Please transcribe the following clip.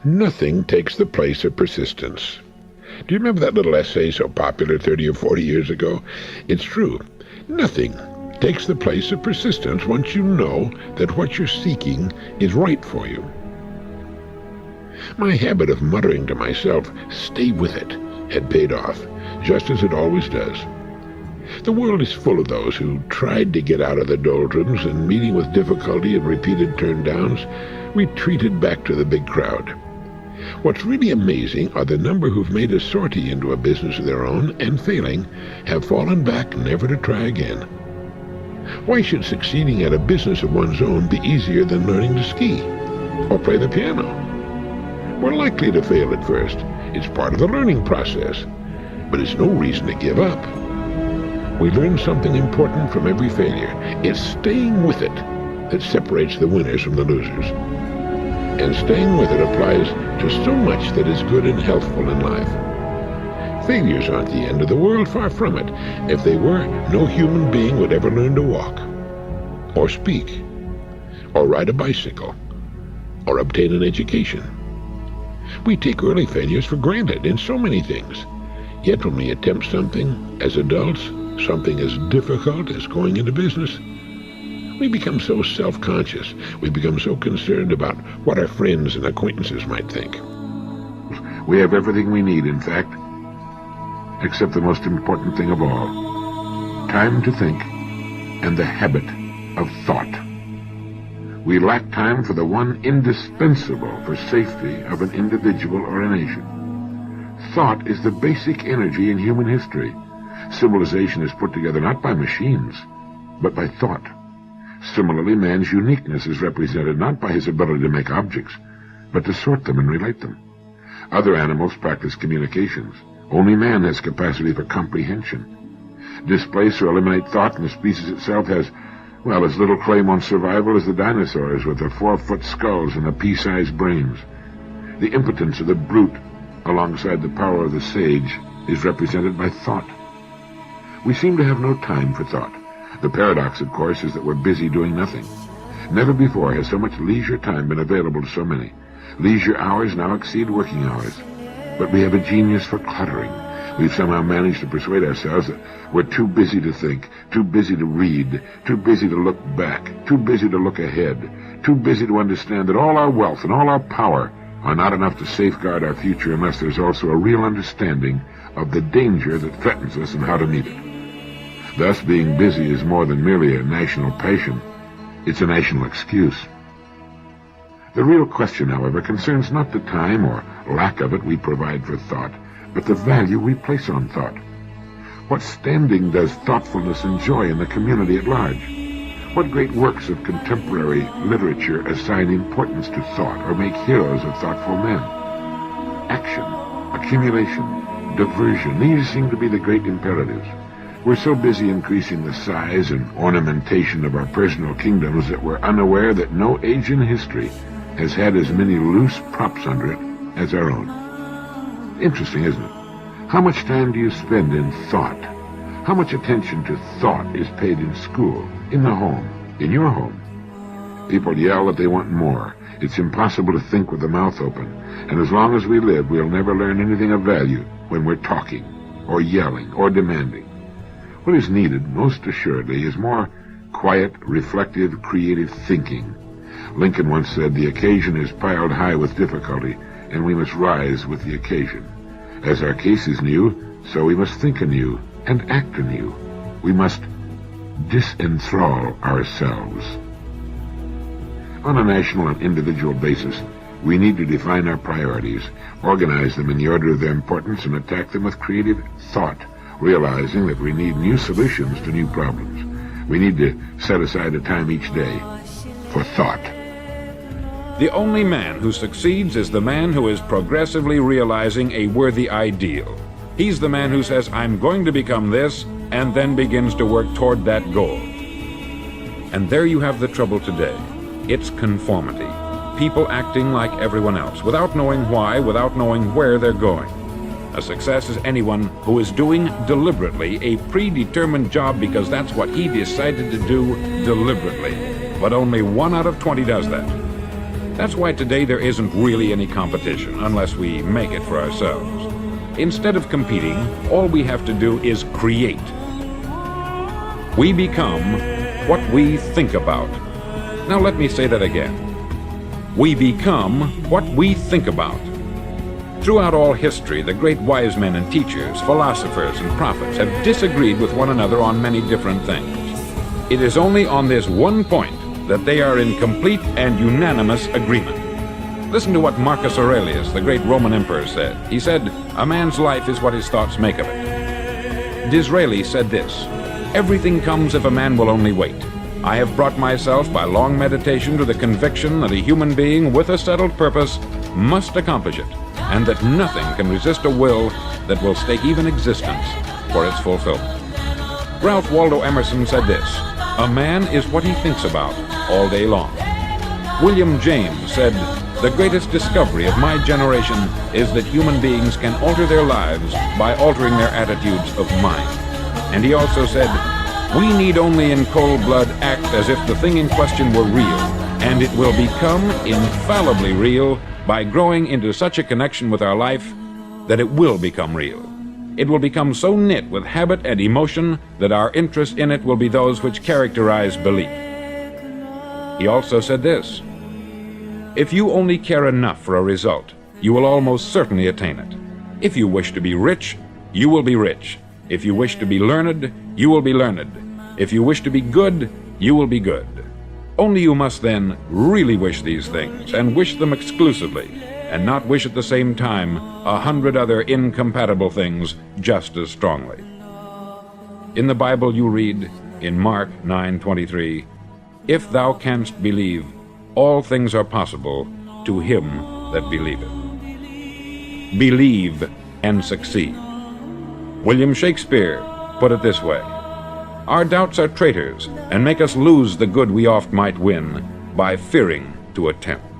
Nothing takes the place of persistence. Do you remember that little essay so popular 30 or 40 years ago? It's true. Nothing takes the place of persistence once you know that what you're seeking is right for you. My habit of muttering to myself, "Stay with it," had paid off, just as it always does. The world is full of those who tried to get out of the doldrums and, meeting with difficulty and repeated turn-downs, retreated back to the big crowd. What's really amazing are the number who've made a sortie into a business of their own and, failing, have fallen back never to try again. Why should succeeding at a business of one's own be easier than learning to ski or play the piano? We're likely to fail at first. It's part of the learning process, but it's no reason to give up. We learn something important from every failure. It's staying with it that separates the winners from the losers. And staying with it applies to so much that is good and healthful in life. Failures aren't the end of the world, far from it. If they were, no human being would ever learn to walk, or speak, or ride a bicycle, or obtain an education. We take early failures for granted in so many things. Yet when we attempt something as adults, something as difficult as going into business, we become so self-conscious. We become so concerned about what our friends and acquaintances might think. We have everything we need, in fact, except the most important thing of all: time to think and the habit of thought. We lack time for the one indispensable for safety of an individual or a nation. Thought is the basic energy in human history. Civilization is put together not by machines, but by thought. Similarly, man's uniqueness is represented not by his ability to make objects, but to sort them and relate them. Other animals practice communications. Only man has capacity for comprehension. Displace or eliminate thought, and the species itself has, well, as little claim on survival as the dinosaurs with their 4-foot skulls and the pea-sized brains. The impotence of the brute, alongside the power of the sage, is represented by thought. We seem to have no time for thought. The paradox, of course, is that we're busy doing nothing. Never before has so much leisure time been available to so many. Leisure hours now exceed working hours. But we have a genius for cluttering. We've somehow managed to persuade ourselves that we're too busy to think, too busy to read, too busy to look back, too busy to look ahead, too busy to understand that all our wealth and all our power are not enough to safeguard our future unless there's also a real understanding of the danger that threatens us and how to meet it. Thus, being busy is more than merely a national passion. It's a national excuse. The real question, however, concerns not the time or lack of it we provide for thought, but the value we place on thought. What standing does thoughtfulness enjoy in the community at large? What great works of contemporary literature assign importance to thought or make heroes of thoughtful men? Action, accumulation, diversion, these seem to be the great imperatives. We're so busy increasing the size and ornamentation of our personal kingdoms that we're unaware that no age in history has had as many loose props under it as our own. Interesting, isn't it? How much time do you spend in thought? How much attention to thought is paid in school, in the home, in your home? People yell that they want more. It's impossible to think with the mouth open, and as long as we live, we'll never learn anything of value when we're talking, or yelling, or demanding. What is needed, most assuredly, is more quiet, reflective, creative thinking. Lincoln once said, "The occasion is piled high with difficulty, and we must rise with the occasion." As our case is new, so we must think anew and act anew. We must disenthrall ourselves. On a national and individual basis, we need to define our priorities, organize them in the order of their importance, and attack them with creative thought, realizing that we need new solutions to new problems. We need to set aside a time each day for thought. The only man who succeeds is the man who is progressively realizing a worthy ideal. He's the man who says, "I'm going to become this," and then begins to work toward that goal. And there you have the trouble today. It's conformity. People acting like everyone else, without knowing why, without knowing where they're going. A success is anyone who is doing deliberately a predetermined job because that's what he decided to do deliberately. But only 1 out of 20 does that. That's why today there isn't really any competition, unless we make it for ourselves. Instead of competing, all we have to do is create. We become what we think about. Now let me say that again. We become what we think about. Throughout all history, the great wise men and teachers, philosophers and prophets have disagreed with one another on many different things. It is only on this one point that they are in complete and unanimous agreement. Listen to what Marcus Aurelius, the great Roman emperor, said. He said, "A man's life is what his thoughts make of it." Disraeli said this, "Everything comes if a man will only wait. I have brought myself by long meditation to the conviction that a human being with a settled purpose must accomplish it, and that nothing can resist a will that will stake even existence for its fulfillment." Ralph Waldo Emerson said this, "A man is what he thinks about all day long." William James said, "The greatest discovery of my generation is that human beings can alter their lives by altering their attitudes of mind." And he also said, "We need only in cold blood act as if the thing in question were real, and it will become infallibly real by growing into such a connection with our life that it will become real. It will become so knit with habit and emotion that our interest in it will be those which characterize belief." He also said this, "If you only care enough for a result, you will almost certainly attain it. If you wish to be rich, you will be rich. If you wish to be learned, you will be learned. If you wish to be good, you will be good. Only you must then really wish these things, and wish them exclusively, and not wish at the same time 100 other incompatible things just as strongly." In the Bible you read, in Mark 9:23, "If thou canst believe, all things are possible to him that believeth." Believe and succeed. William Shakespeare put it this way, "Our doubts are traitors, and make us lose the good we oft might win by fearing to attempt."